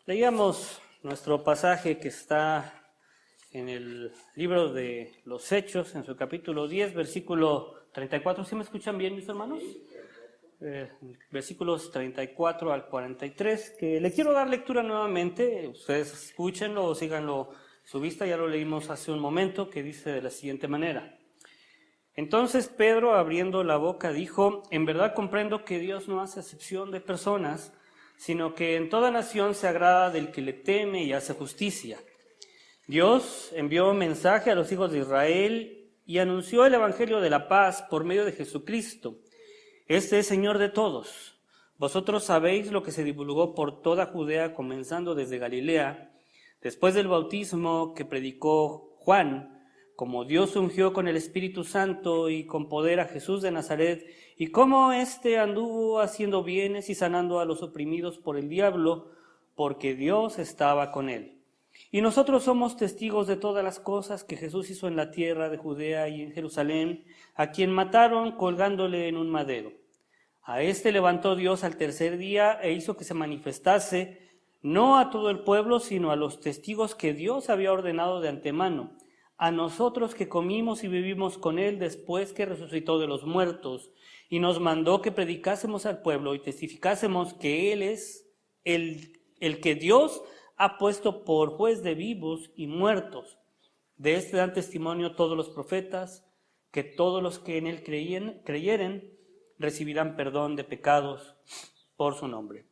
Leíamos nuestro pasaje que está en el libro de los Hechos, en su capítulo 10, versículo 34. ¿Sí me escuchan bien, mis hermanos? Versículos 34 al 43, que le quiero dar lectura nuevamente. Ustedes escúchenlo o síganlo su vista, ya lo leímos hace un momento, que dice de la siguiente manera. Entonces Pedro, abriendo la boca, dijo: en verdad comprendo que Dios no hace acepción de personas, sino que en toda nación se agrada del que le teme y hace justicia. Dios envió un mensaje a los hijos de Israel y anunció el evangelio de la paz por medio de Jesucristo. Este es Señor de todos. Vosotros sabéis lo que se divulgó por toda Judea, comenzando desde Galilea, después del bautismo que predicó Juan, como Dios ungió con el Espíritu Santo y con poder a Jesús de Nazaret, y cómo éste anduvo haciendo bienes y sanando a los oprimidos por el diablo, porque Dios estaba con él. Y nosotros somos testigos de todas las cosas que Jesús hizo en la tierra de Judea y en Jerusalén, a quien mataron colgándole en un madero. A este levantó Dios al tercer día e hizo que se manifestase, no a todo el pueblo, sino a los testigos que Dios había ordenado de antemano, a nosotros que comimos y vivimos con él después que resucitó de los muertos, y nos mandó que predicásemos al pueblo y testificásemos que él es el que Dios ha puesto por juez de vivos y muertos. De este dan testimonio todos los profetas, que todos los que en él creyeren recibirán perdón de pecados por su nombre.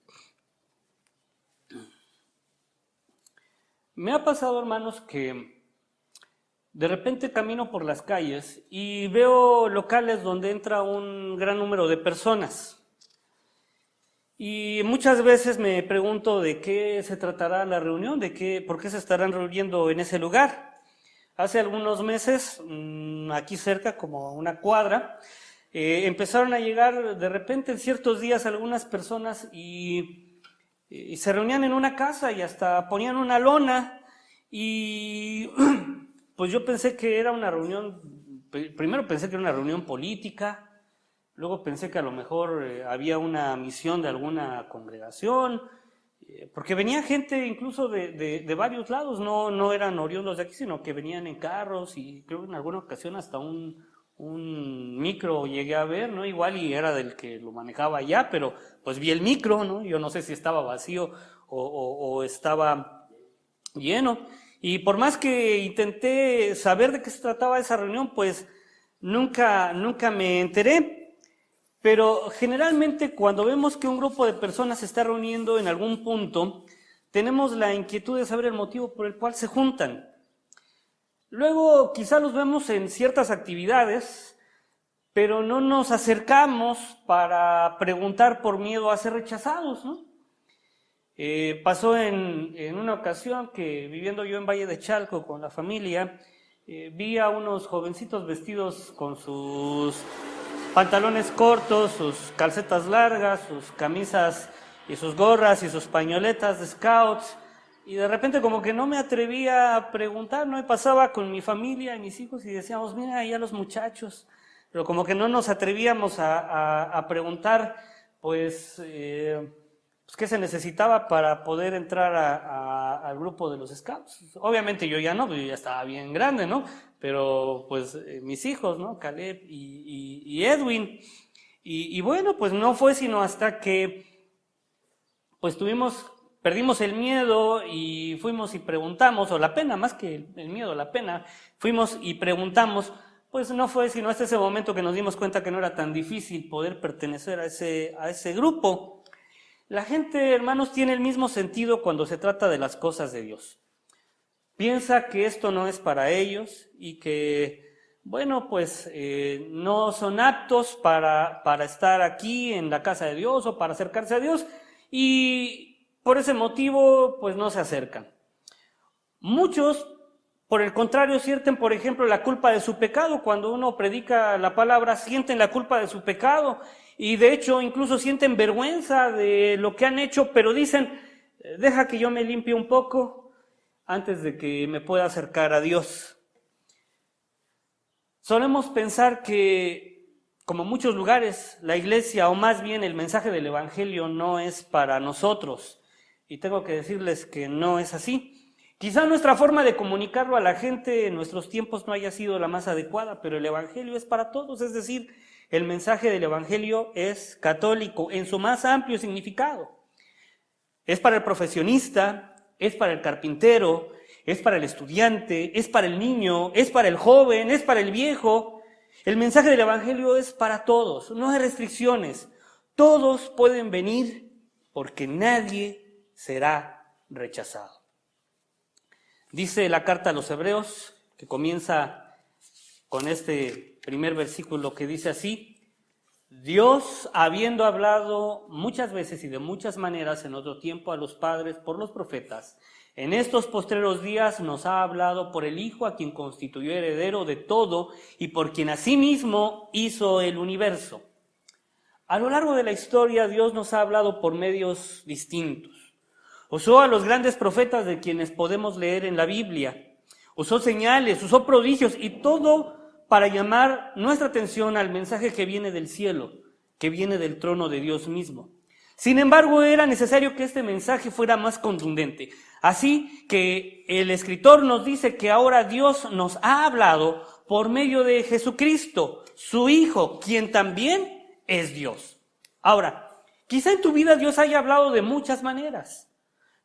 Me ha pasado, hermanos, que de repente camino por las calles y veo locales donde entra un gran número de personas. Y muchas veces me pregunto de qué se tratará la reunión, por qué se estarán reuniendo en ese lugar. Hace algunos meses, aquí cerca, como una cuadra, empezaron a llegar de repente en ciertos días algunas personas y se reunían en una casa y hasta ponían una lona y pues yo pensé que era una reunión, primero pensé que era una reunión política. Luego pensé que a lo mejor había una misión de alguna congregación, porque venía gente incluso de varios lados, no eran oriundos de aquí, sino que venían en carros y creo que en alguna ocasión hasta un micro llegué a ver, ¿no? Igual y era del que lo manejaba allá, pero pues vi el micro, ¿no? Yo no sé si estaba vacío o estaba lleno. Y por más que intenté saber de qué se trataba esa reunión, pues nunca me enteré. Pero generalmente cuando vemos que un grupo de personas se está reuniendo en algún punto, tenemos la inquietud de saber el motivo por el cual se juntan. Luego quizá los vemos en ciertas actividades, pero no nos acercamos para preguntar por miedo a ser rechazados, ¿no? Pasó en una ocasión que viviendo yo en Valle de Chalco con la familia, vi a unos jovencitos vestidos con sus pantalones cortos, sus calcetas largas, sus camisas y sus gorras y sus pañoletas de scouts, y de repente como que no me atrevía a preguntar, ¿no? Y pasaba con mi familia y mis hijos y decíamos, mira, ahí a los muchachos, pero como que no nos atrevíamos a preguntar, pues qué se necesitaba para poder entrar al grupo de los scouts. Obviamente yo ya no, yo ya estaba bien grande, ¿no? Pero pues mis hijos, ¿no? Caleb y Edwin. Y bueno, pues no fue sino hasta que pues perdimos el miedo y fuimos y preguntamos, o la pena, más que el miedo, la pena, fuimos y preguntamos. Pues no fue sino hasta ese momento que nos dimos cuenta que no era tan difícil poder pertenecer a ese grupo. La gente, hermanos, tiene el mismo sentido cuando se trata de las cosas de Dios. Piensa que esto no es para ellos y que, bueno, pues no son aptos para estar aquí en la casa de Dios o para acercarse a Dios, y por ese motivo, pues no se acercan. Muchos, por el contrario, sienten, por ejemplo, la culpa de su pecado. Cuando uno predica la palabra, sienten la culpa de su pecado. Y de hecho, incluso sienten vergüenza de lo que han hecho, pero dicen, deja que yo me limpie un poco antes de que me pueda acercar a Dios. Solemos pensar que, como en muchos lugares, la iglesia, o más bien el mensaje del evangelio, no es para nosotros. Y tengo que decirles que no es así. Quizá nuestra forma de comunicarlo a la gente en nuestros tiempos no haya sido la más adecuada, pero el Evangelio es para todos, es decir, el mensaje del Evangelio es católico en su más amplio significado. Es para el profesionista, es para el carpintero, es para el estudiante, es para el niño, es para el joven, es para el viejo. El mensaje del Evangelio es para todos, no hay restricciones. Todos pueden venir porque nadie será rechazado. Dice la carta a los Hebreos, que comienza con este primer versículo que dice así: Dios, habiendo hablado muchas veces y de muchas maneras en otro tiempo a los padres por los profetas, en estos postreros días nos ha hablado por el Hijo, a quien constituyó heredero de todo y por quien asimismo hizo el universo. A lo largo de la historia Dios nos ha hablado por medios distintos. Usó a los grandes profetas de quienes podemos leer en la Biblia. Usó señales, usó prodigios y todo para llamar nuestra atención al mensaje que viene del cielo, que viene del trono de Dios mismo. Sin embargo, era necesario que este mensaje fuera más contundente. Así que el escritor nos dice que ahora Dios nos ha hablado por medio de Jesucristo, su Hijo, quien también es Dios. Ahora, quizá en tu vida Dios haya hablado de muchas maneras,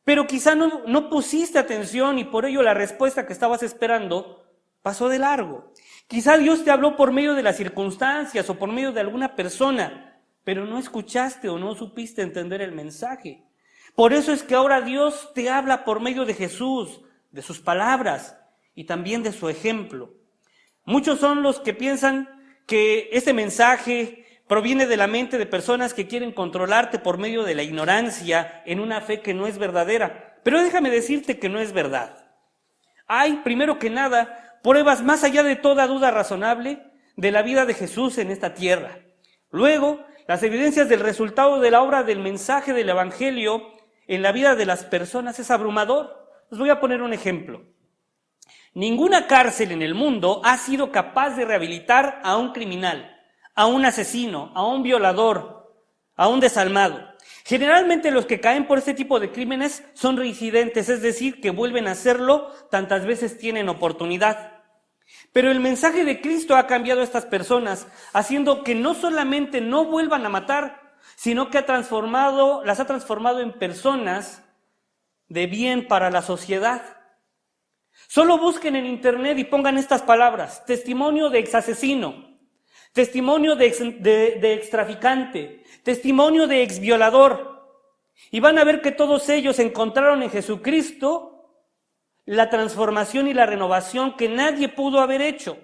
pero quizá no pusiste atención y por ello la respuesta que estabas esperando pasó de largo. Quizá Dios te habló por medio de las circunstancias o por medio de alguna persona, pero no escuchaste o no supiste entender el mensaje. Por eso es que ahora Dios te habla por medio de Jesús, de sus palabras y también de su ejemplo. Muchos son los que piensan que este mensaje proviene de la mente de personas que quieren controlarte por medio de la ignorancia en una fe que no es verdadera. Pero déjame decirte que no es verdad. Hay, primero que nada, pruebas más allá de toda duda razonable de la vida de Jesús en esta tierra. Luego, las evidencias del resultado de la obra del mensaje del Evangelio en la vida de las personas es abrumador. Les voy a poner un ejemplo. Ninguna cárcel en el mundo ha sido capaz de rehabilitar a un criminal, a un asesino, a un violador, a un desalmado. Generalmente los que caen por este tipo de crímenes son reincidentes, es decir, que vuelven a hacerlo tantas veces tienen oportunidad. Pero el mensaje de Cristo ha cambiado a estas personas, haciendo que no solamente no vuelvan a matar, sino que las ha transformado en personas de bien para la sociedad. Solo busquen en internet y pongan estas palabras: testimonio de exasesino, testimonio de extraficante, testimonio de exviolador. Y van a ver que todos ellos encontraron en Jesucristo la transformación y la renovación que nadie pudo haber hecho.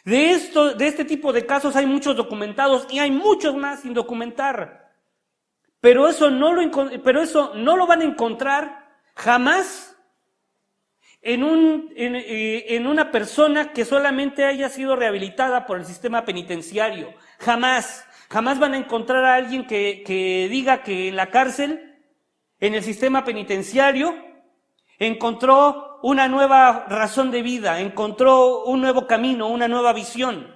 De este tipo de casos hay muchos documentados y hay muchos más sin documentar. Pero eso no lo van a encontrar jamás en una persona que solamente haya sido rehabilitada por el sistema penitenciario. Jamás van a encontrar a alguien que diga que en la cárcel, en el sistema penitenciario, encontró una nueva razón de vida, encontró un nuevo camino, una nueva visión.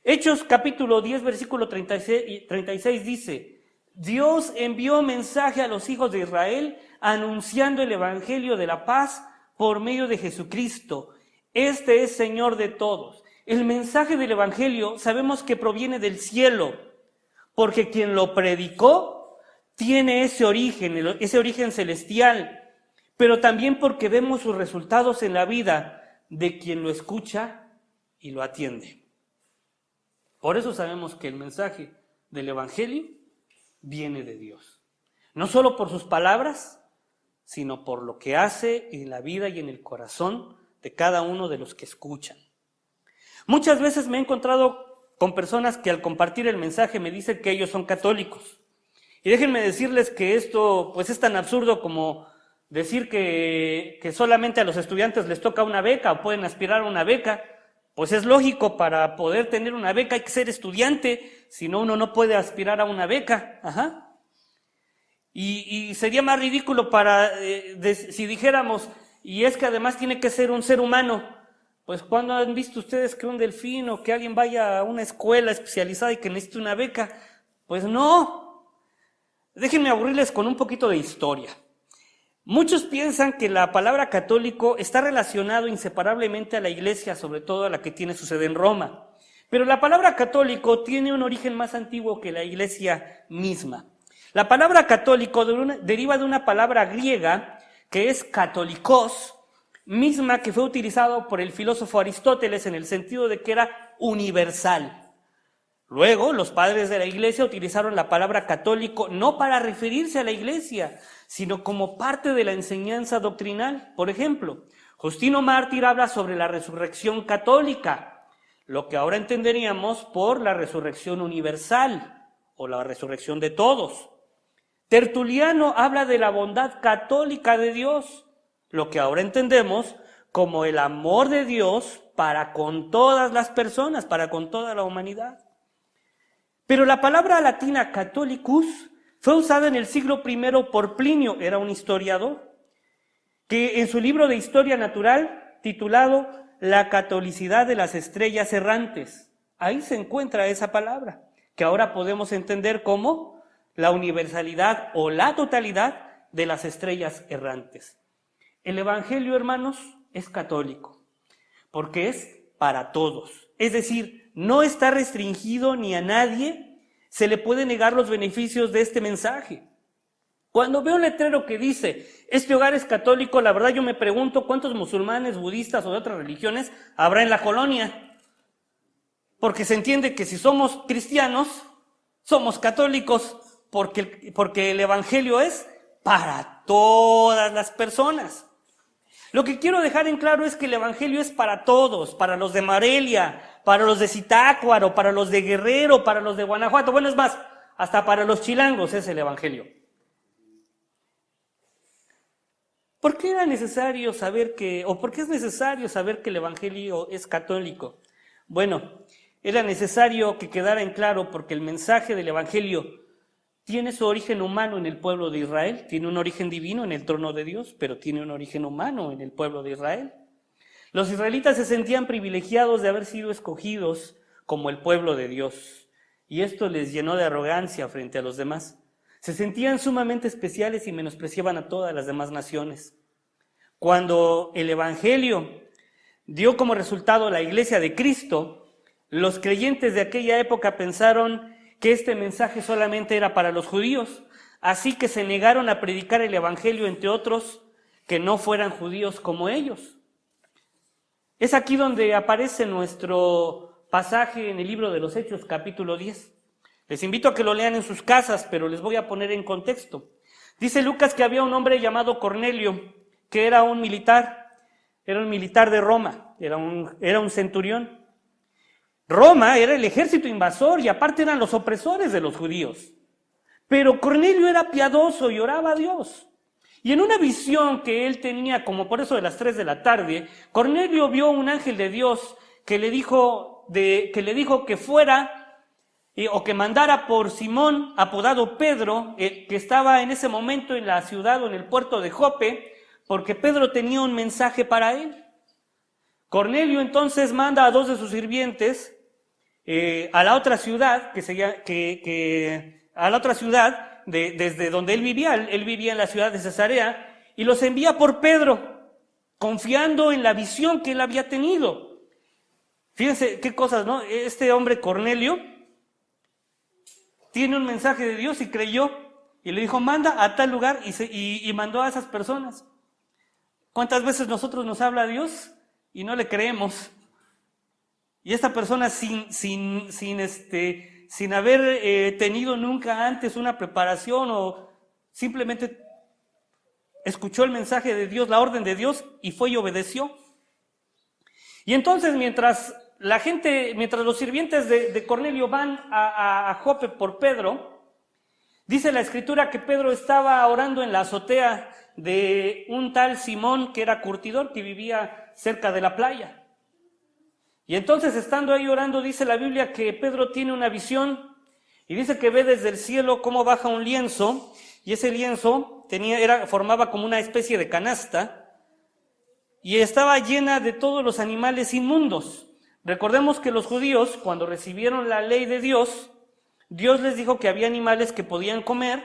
Hechos capítulo 10, versículo 36 dice: Dios envió mensaje a los hijos de Israel anunciando el evangelio de la paz por medio de Jesucristo. Este es Señor de todos. El mensaje del evangelio sabemos que proviene del cielo, porque quien lo predicó tiene ese origen celestial, pero también porque vemos sus resultados en la vida de quien lo escucha y lo atiende. Por eso sabemos que el mensaje del evangelio viene de Dios. No solo por sus palabras, sino por lo que hace en la vida y en el corazón de cada uno de los que escuchan. Muchas veces me he encontrado con personas que al compartir el mensaje me dicen que ellos son católicos. Y déjenme decirles que esto pues es tan absurdo como decir que solamente a los estudiantes les toca una beca o pueden aspirar a una beca. Pues es lógico, para poder tener una beca hay que ser estudiante, si no uno no puede aspirar a una beca. Y sería más ridículo si dijéramos, y es que además tiene que ser un ser humano. Pues ¿cuándo han visto ustedes que un delfín o que alguien vaya a una escuela especializada y que necesite una beca? Pues no. Déjenme aburrirles con un poquito de historia. Muchos piensan que la palabra católico está relacionado inseparablemente a la iglesia, sobre todo a la que tiene su sede en Roma. Pero la palabra católico tiene un origen más antiguo que la iglesia misma. La palabra católico deriva de una palabra griega que es katolikos, misma que fue utilizada por el filósofo Aristóteles en el sentido de que era universal. Luego, los padres de la iglesia utilizaron la palabra católico no para referirse a la iglesia, sino como parte de la enseñanza doctrinal. Por ejemplo, Justino Mártir habla sobre la resurrección católica, lo que ahora entenderíamos por la resurrección universal o la resurrección de todos. Tertuliano habla de la bondad católica de Dios, lo que ahora entendemos como el amor de Dios para con todas las personas, para con toda la humanidad. Pero la palabra latina catholicus fue usada en el siglo I por Plinio, era un historiador, que en su libro de historia natural, titulado La catolicidad de las estrellas errantes, ahí se encuentra esa palabra, que ahora podemos entender como la universalidad o la totalidad de las estrellas errantes. El Evangelio, hermanos, es católico, porque es para todos, es decir, no está restringido ni a nadie se le puede negar los beneficios de este mensaje. Cuando veo un letrero que dice, este hogar es católico, la verdad yo me pregunto cuántos musulmanes, budistas o de otras religiones habrá en la colonia. Porque se entiende que si somos cristianos, somos católicos, porque el Evangelio es para todas las personas. Lo que quiero dejar en claro es que el Evangelio es para todos, para los de Morelia, para los de Zitácuaro, para los de Guerrero, para los de Guanajuato. Bueno, es más, hasta para los chilangos es el Evangelio. ¿Por qué era necesario saber por qué es necesario saber que el Evangelio es católico? Bueno, era necesario que quedara en claro porque el mensaje del Evangelio tiene su origen humano en el pueblo de Israel, tiene un origen divino en el trono de Dios, pero tiene un origen humano en el pueblo de Israel. Los israelitas se sentían privilegiados de haber sido escogidos como el pueblo de Dios, y esto les llenó de arrogancia frente a los demás. Se sentían sumamente especiales y menospreciaban a todas las demás naciones. Cuando el Evangelio dio como resultado la iglesia de Cristo, los creyentes de aquella época pensaron que este mensaje solamente era para los judíos, así que se negaron a predicar el Evangelio entre otros que no fueran judíos como ellos. Es aquí donde aparece nuestro pasaje en el libro de los Hechos, capítulo 10. Les invito a que lo lean en sus casas, pero les voy a poner en contexto. Dice Lucas que había un hombre llamado Cornelio, que era un militar de Roma, era un centurión. Roma era el ejército invasor y aparte eran los opresores de los judíos. Pero Cornelio era piadoso y oraba a Dios. Y en una visión que él tenía, como por eso de las 3 de la tarde, Cornelio vio un ángel de Dios que le dijo que fuera o que mandara por Simón, apodado Pedro, que estaba en ese momento en la ciudad o en el puerto de Jope, porque Pedro tenía un mensaje para él. Cornelio entonces manda a 2 de sus sirvientes a la otra ciudad, desde donde él vivía en la ciudad de Cesarea, y los envía por Pedro, confiando en la visión que él había tenido. Fíjense qué cosas, ¿no? Este hombre Cornelio tiene un mensaje de Dios y creyó, y le dijo, manda a tal lugar, y mandó a esas personas. ¿Cuántas veces nosotros nos habla Dios y no le creemos? Y esta persona sin haber tenido nunca antes una preparación o simplemente escuchó el mensaje de Dios, la orden de Dios y fue y obedeció. Y entonces mientras los sirvientes de Cornelio van a Jope por Pedro, dice la Escritura que Pedro estaba orando en la azotea de un tal Simón que era curtidor, que vivía cerca de la playa. Y entonces, estando ahí orando, dice la Biblia que Pedro tiene una visión y dice que ve desde el cielo cómo baja un lienzo, y ese lienzo formaba como una especie de canasta y estaba llena de todos los animales inmundos. Recordemos que los judíos, cuando recibieron la ley de Dios, Dios les dijo que había animales que podían comer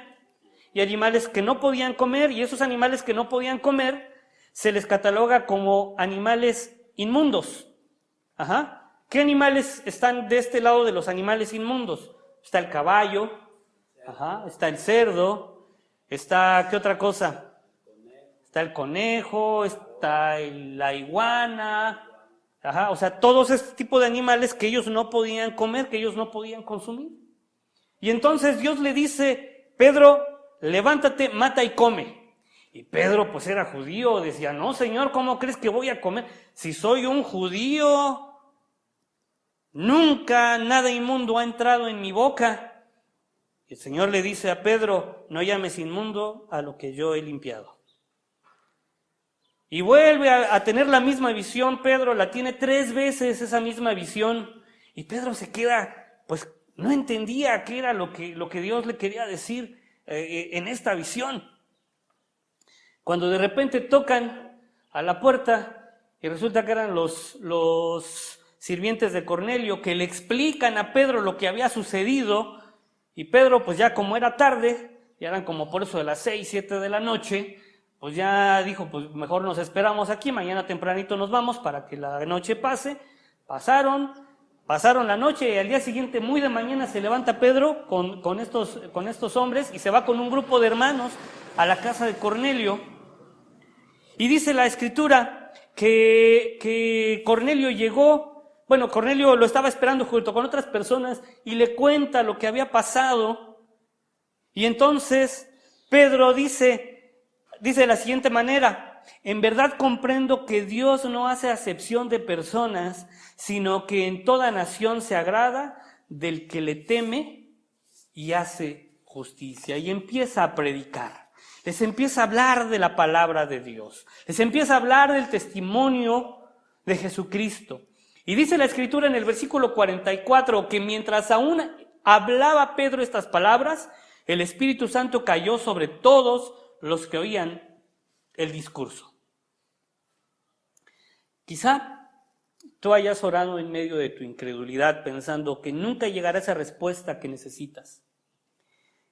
y animales que no podían comer, y esos animales que no podían comer se les cataloga como animales inmundos. Ajá. ¿Qué animales están de este lado de los animales inmundos? Está el caballo, ajá, está el cerdo, está, ¿qué otra cosa? Está el conejo, está la iguana, ajá, o sea, todos este tipo de animales que ellos no podían comer, que ellos no podían consumir. Y entonces Dios le dice, Pedro, levántate, mata y come. Y Pedro pues era judío, decía, no Señor, ¿cómo crees que voy a comer? Si soy un judío, nunca nada inmundo ha entrado en mi boca. Y el Señor le dice a Pedro, no llames inmundo a lo que yo he limpiado. Y vuelve a tener la misma visión, Pedro la tiene 3 veces esa misma visión. Y Pedro se queda, pues no entendía qué era lo que Dios le quería decir en esta visión. Cuando de repente tocan a la puerta y resulta que eran los sirvientes de Cornelio que le explican a Pedro lo que había sucedido, y Pedro pues ya como era tarde, ya eran como por eso de las 6, 7 de la noche, pues ya dijo, pues mejor nos esperamos aquí, mañana tempranito nos vamos para que la noche pase. Pasaron la noche y al día siguiente muy de mañana se levanta Pedro con estos hombres y se va con un grupo de hermanos a la casa de Cornelio. Y dice la escritura que Cornelio llegó, bueno, Cornelio lo estaba esperando junto con otras personas y le cuenta lo que había pasado. Y entonces Pedro dice de la siguiente manera, en verdad comprendo que Dios no hace acepción de personas, sino que en toda nación se agrada del que le teme y hace justicia. Y empieza a predicar, les empieza a hablar de la palabra de Dios, les empieza a hablar del testimonio de Jesucristo. Y dice la escritura en el versículo 44 que mientras aún hablaba Pedro estas palabras, el Espíritu Santo cayó sobre todos los que oían el discurso. Quizá tú hayas orado en medio de tu incredulidad pensando que nunca llegará esa respuesta que necesitas.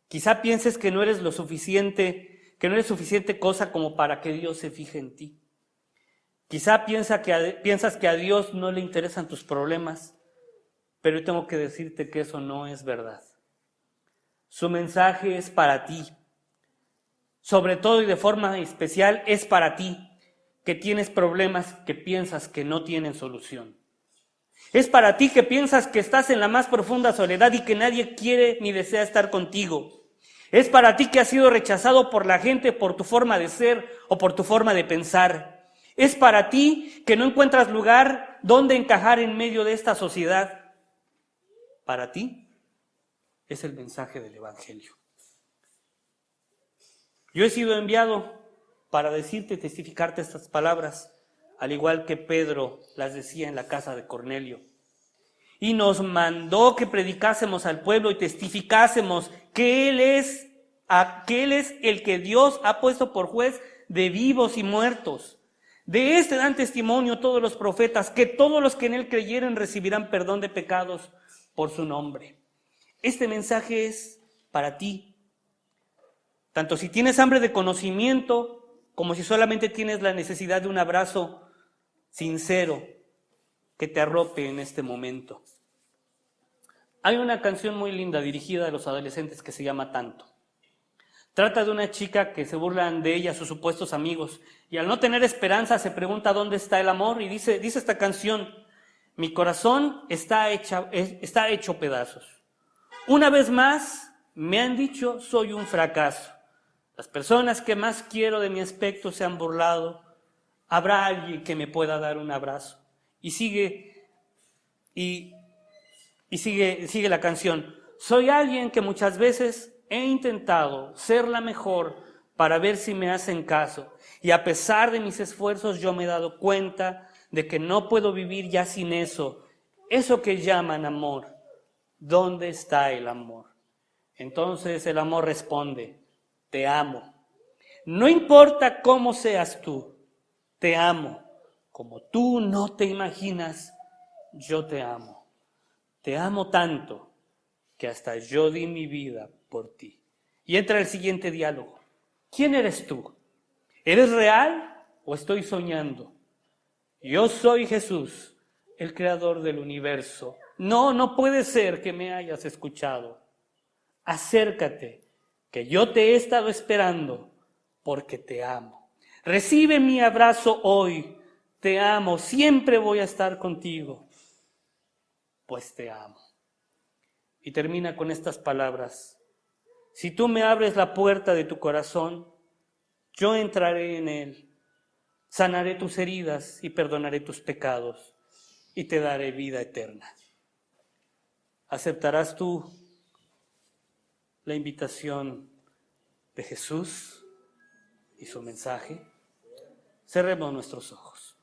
Quizá pienses que no eres suficiente cosa como para que Dios se fije en ti. Quizá piensas que a Dios no le interesan tus problemas, pero yo tengo que decirte que eso no es verdad. Su mensaje es para ti. Sobre todo y de forma especial es para ti, que tienes problemas que piensas que no tienen solución. Es para ti que piensas que estás en la más profunda soledad y que nadie quiere ni desea estar contigo. Es para ti que has sido rechazado por la gente por tu forma de ser o por tu forma de pensar. Es para ti que no encuentras lugar donde encajar en medio de esta sociedad. Para ti es el mensaje del Evangelio. Yo he sido enviado para decirte y testificarte estas palabras, al igual que Pedro las decía en la casa de Cornelio. Y nos mandó que predicásemos al pueblo y testificásemos que Él es el que Dios ha puesto por juez de vivos y muertos. De este dan testimonio todos los profetas, que todos los que en Él creyeren recibirán perdón de pecados por su nombre. Este mensaje es para ti. Tanto si tienes hambre de conocimiento, como si solamente tienes la necesidad de un abrazo sincero que te arrope en este momento. Hay una canción muy linda dirigida a los adolescentes que se llama Tanto. Trata de una chica que se burlan de ella sus supuestos amigos y al no tener esperanza se pregunta dónde está el amor y dice esta canción, mi corazón está hecho pedazos. Una vez más me han dicho soy un fracaso. Las personas que más quiero de mi aspecto se han burlado. ¿Habrá alguien que me pueda dar un abrazo? Y sigue la canción. Soy alguien que muchas veces he intentado ser la mejor para ver si me hacen caso. Y a pesar de mis esfuerzos yo me he dado cuenta de que no puedo vivir ya sin eso. Eso que llaman amor. ¿Dónde está el amor? Entonces el amor responde. Te amo. No importa cómo seas tú, te amo. Como tú no te imaginas, yo te amo. Te amo tanto que hasta yo di mi vida por ti. Y entra el siguiente diálogo. ¿Quién eres tú? ¿Eres real o estoy soñando? Yo soy Jesús, el creador del universo. No, no puede ser que me hayas escuchado. Acércate, que yo te he estado esperando porque te amo. Recibe mi abrazo hoy. Te amo, siempre voy a estar contigo, pues te amo. Y termina con estas palabras. Si tú me abres la puerta de tu corazón, yo entraré en él, sanaré tus heridas y perdonaré tus pecados y te daré vida eterna. ¿Aceptarás tú la invitación de Jesús y su mensaje? Cerremos nuestros ojos.